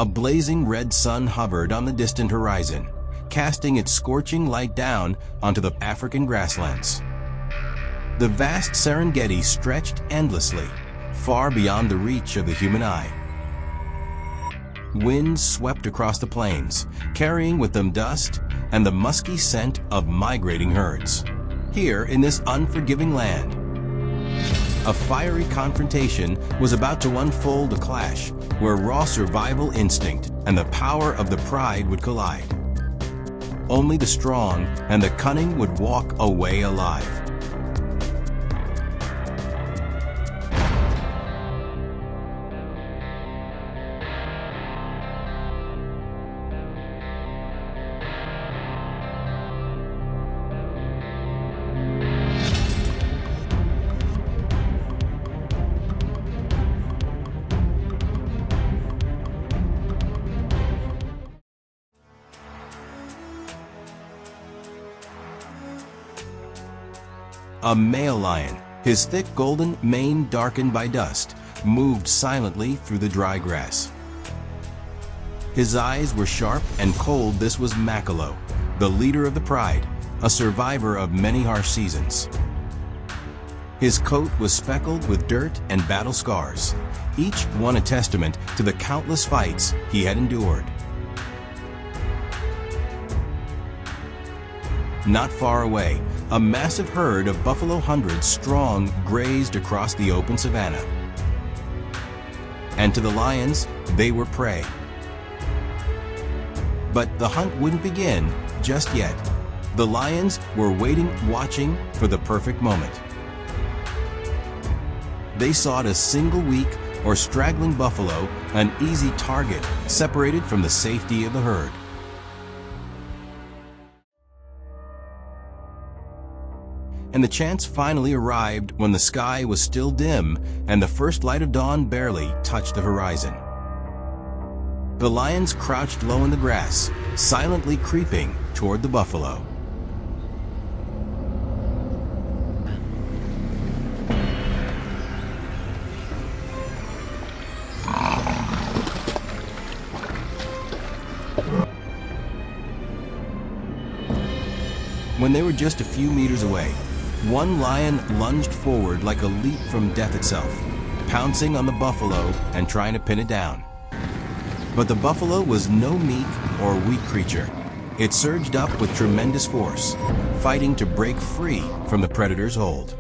A blazing red sun hovered on the distant horizon, casting its scorching light down onto the African grasslands. The vast Serengeti stretched endlessly, far beyond the reach of the human eye. Winds swept across the plains, carrying with them dust and the musky scent of migrating herds. Here, in this unforgiving land, a fiery confrontation was about to unfold, a clash where raw survival instinct and the power of the pride would collide. Only the strong and the cunning would walk away alive. A male lion, his thick golden mane darkened by dust, moved silently through the dry grass. His eyes were sharp and cold. This was Makalo, the leader of the pride, a survivor of many harsh seasons. His coat was speckled with dirt and battle scars, each one a testament to the countless fights he had endured. Not far away, a massive herd of buffalo, hundreds strong, grazed across the open savanna. And to the lions, they were prey. But the hunt wouldn't begin just yet. The lions were waiting, watching for the perfect moment. They sought a single weak or straggling buffalo, an easy target, separated from the safety of the herd. And the chance finally arrived when the sky was still dim and the first light of dawn barely touched the horizon. The lions crouched low in the grass, silently creeping toward the buffalo. When they were just a few meters away, one lion lunged forward like a leap from death itself, pouncing on the buffalo and trying to pin it down. But the buffalo was no meek or weak creature. It surged up with tremendous force, fighting to break free from the predator's hold.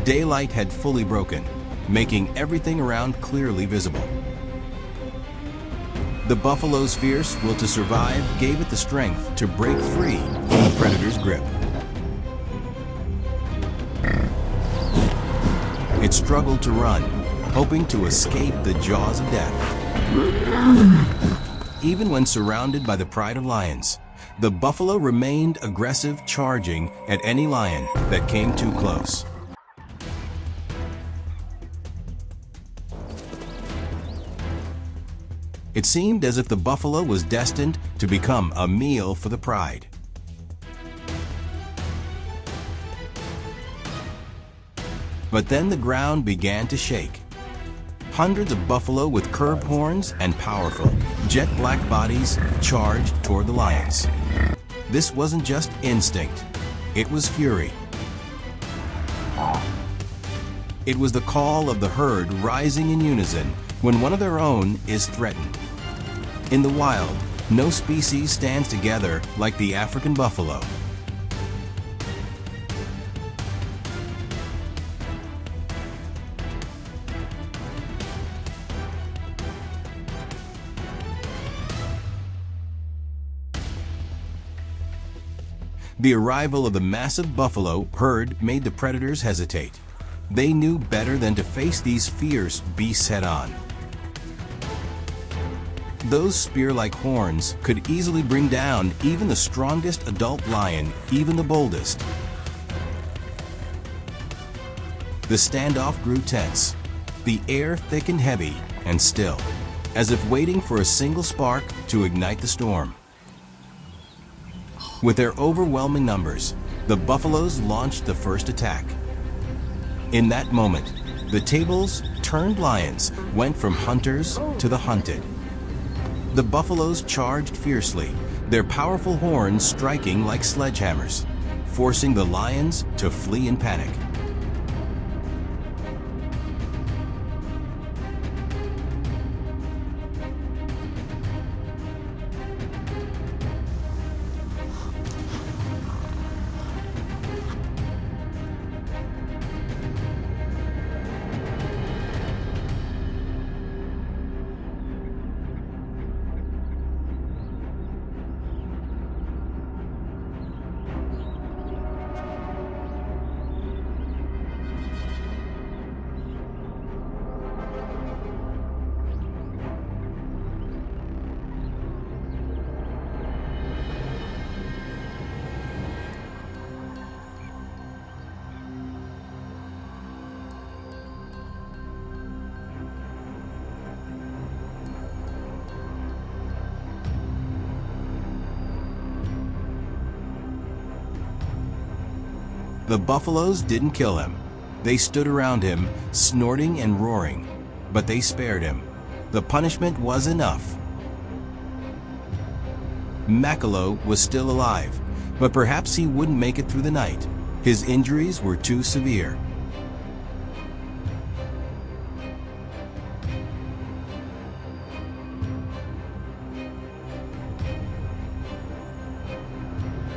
Daylight had fully broken, making everything around clearly visible. The buffalo's fierce will to survive gave it the strength to break free from the predator's grip. It struggled to run, hoping to escape the jaws of death. Even when surrounded by the pride of lions, the buffalo remained aggressive, charging at any lion that came too close. It seemed as if the buffalo was destined to become a meal for the pride. But then the ground began to shake. Hundreds of buffalo with curved horns and powerful, jet-black bodies charged toward the lions. This wasn't just instinct, it was fury. It was the call of the herd rising in unison when one of their own is threatened. In the wild, no species stands together like the African buffalo. The arrival of the massive buffalo herd made the predators hesitate. They knew better than to face these fierce beasts head-on. Those spear-like horns could easily bring down even the strongest adult lion, even the boldest. The standoff grew tense, the air thick and heavy and still, as if waiting for a single spark to ignite the storm. With their overwhelming numbers, the buffaloes launched the first attack. In that moment, the tables turned lions went from hunters to the hunted. The buffaloes charged fiercely, their powerful horns striking like sledgehammers, forcing the lions to flee in panic. The buffaloes didn't kill him. They stood around him, snorting and roaring, but they spared him. The punishment was enough. Macalo was still alive, but perhaps he wouldn't make it through the night. His injuries were too severe.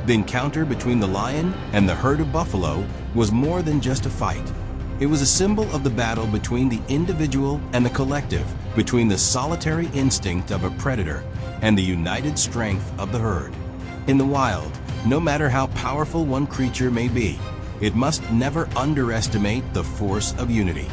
The encounter between the lion and the herd of buffalo was more than just a fight. It was a symbol of the battle between the individual and the collective, between the solitary instinct of a predator and the united strength of the herd. In the wild, no matter how powerful one creature may be, it must never underestimate the force of unity.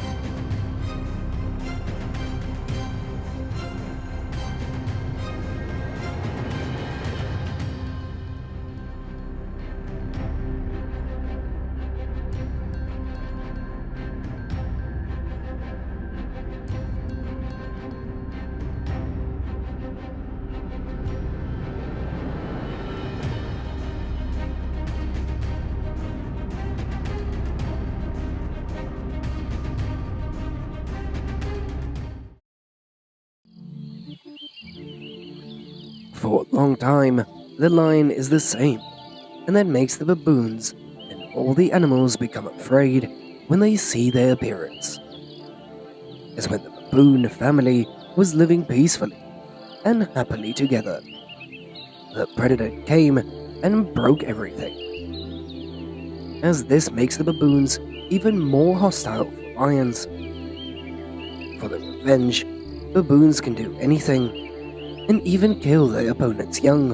For a long time, the lion is the same, and that makes the baboons and all the animals become afraid when they see their appearance. As when the baboon family was living peacefully and happily together, the predator came and broke everything. As this makes the baboons even more hostile for lions. For their revenge, baboons can do anything and even kill their opponent's young.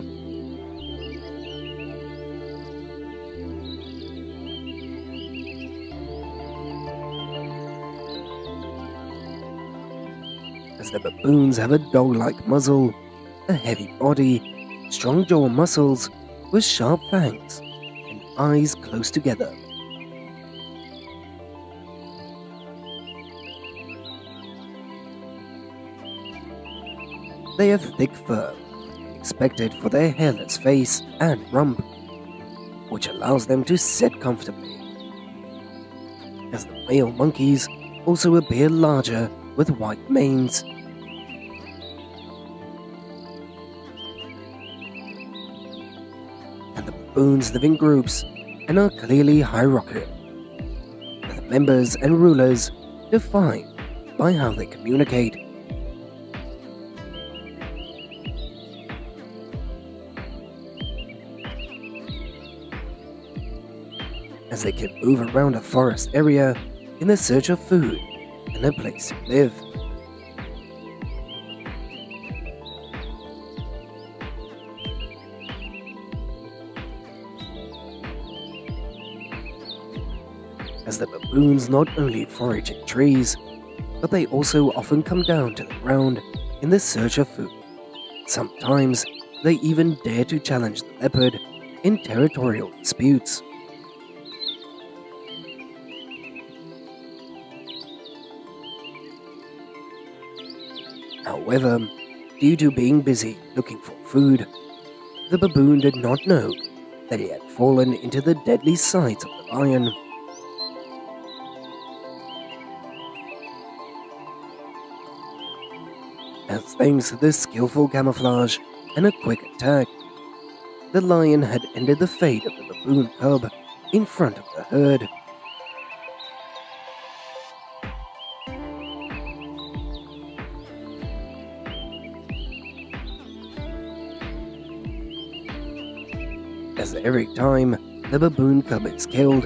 As the baboons have a dog-like muzzle, a heavy body, strong jaw muscles with sharp fangs, and eyes close together. They have thick fur, expected for their hairless face and rump, which allows them to sit comfortably. As the male monkeys also appear larger with white manes. And the baboons live in groups and are clearly hierarchical, with members and rulers defined by how they communicate. As they can move around a forest area in the search of food and a place to live. As the baboons not only forage in trees, but they also often come down to the ground in the search of food. Sometimes they even dare to challenge the leopard in territorial disputes. However, due to being busy looking for food, the baboon did not know that he had fallen into the deadly sights of the lion. As thanks to this skillful camouflage and a quick attack, the lion had ended the fate of the baboon cub in front of the herd. As every time the baboon cub is killed,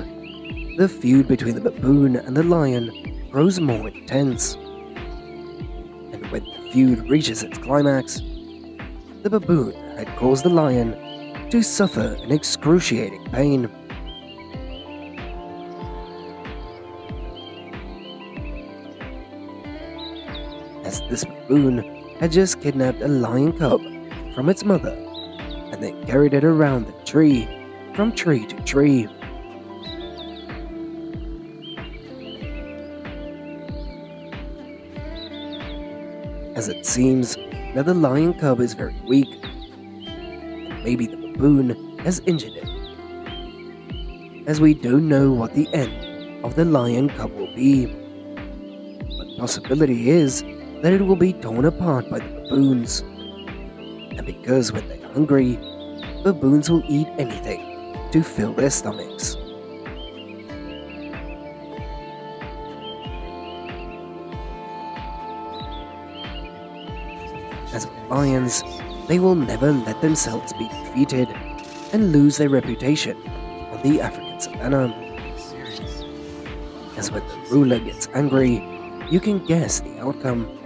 the feud between the baboon and the lion grows more intense. And when the feud reaches its climax, the baboon had caused the lion to suffer an excruciating pain. As this baboon had just kidnapped a lion cub from its mother and then carried it around the tree, from tree to tree. As it seems that the lion cub is very weak, and maybe the baboon has injured it. As we don't know what the end of the lion cub will be, but possibility is that it will be torn apart by the baboons. And because when they're hungry, baboons will eat anything to fill their stomachs. As with lions, they will never let themselves be defeated and lose their reputation on the African savannah. As when the ruler gets angry, you can guess the outcome.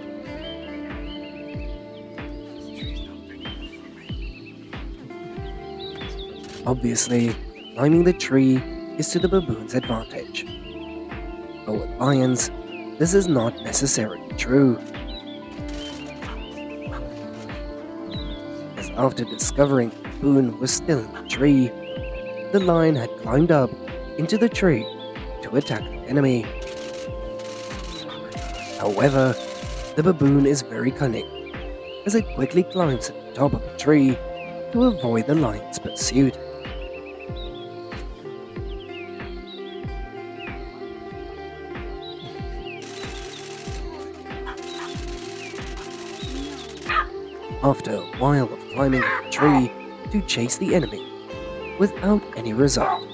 Obviously, climbing the tree is to the baboon's advantage. But with lions, this is not necessarily true. As after discovering the baboon was still in the tree, the lion had climbed up into the tree to attack the enemy. However, the baboon is very cunning, as it quickly climbs to the top of the tree to avoid the lion's pursuit. After a while of climbing up the tree to chase the enemy, without any result,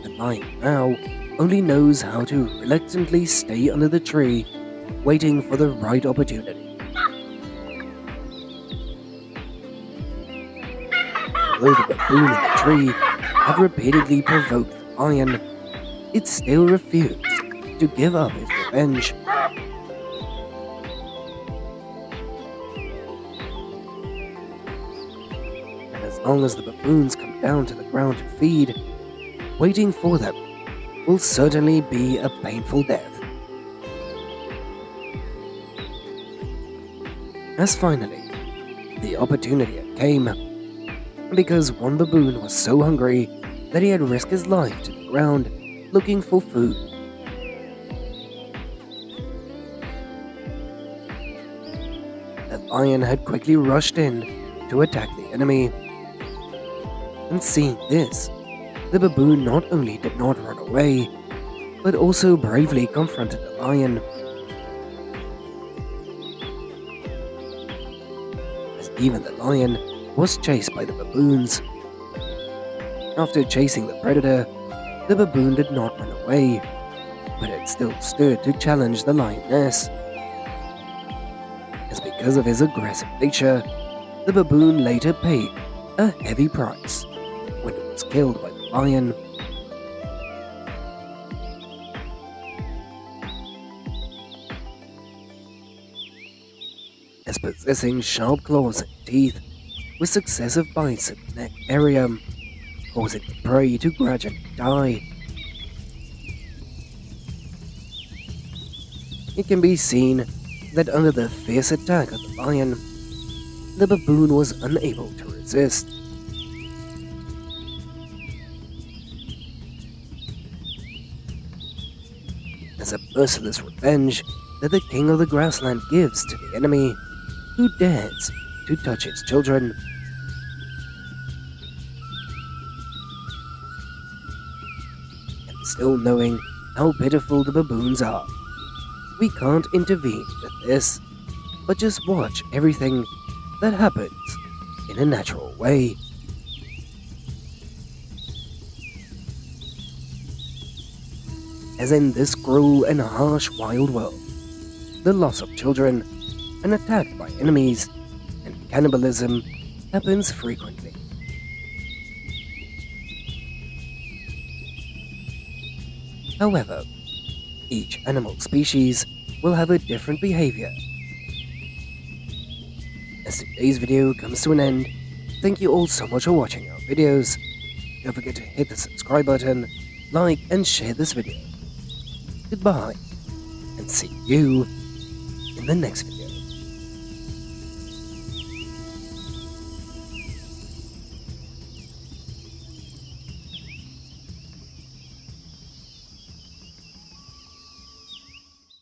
the lion now only knows how to reluctantly stay under the tree, waiting for the right opportunity. Although the baboon in the tree had repeatedly provoked the lion, it still refused to give up its revenge. As long as the baboons come down to the ground to feed, waiting for them will certainly be a painful death. As finally, the opportunity came, because one baboon was so hungry that he had risked his life to the ground looking for food. The lion had quickly rushed in to attack the enemy. And seeing this, the baboon not only did not run away, but also bravely confronted the lion. As even the lion was chased by the baboons. After chasing the predator, the baboon did not run away, but it still stood to challenge the lioness. As because of his aggressive nature, the baboon later paid a heavy price when it was killed by the lion. As possessing sharp claws and teeth, with successive bites in the neck area, causing the prey to gradually die. It can be seen that under the fierce attack of the lion, the baboon was unable to resist. As a merciless revenge that the king of the grassland gives to the enemy who dares to touch his children. still knowing how pitiful the baboons are. We can't intervene with this, but just watch everything that happens in a natural way. As in this cruel and harsh wild world, the loss of children, and attack by enemies, and cannibalism happens frequently. However, each animal species will have a different behavior. As today's video comes to an end, thank you all so much for watching our videos. Don't forget to hit the subscribe button, like and share this video. Goodbye, and see you in the next video.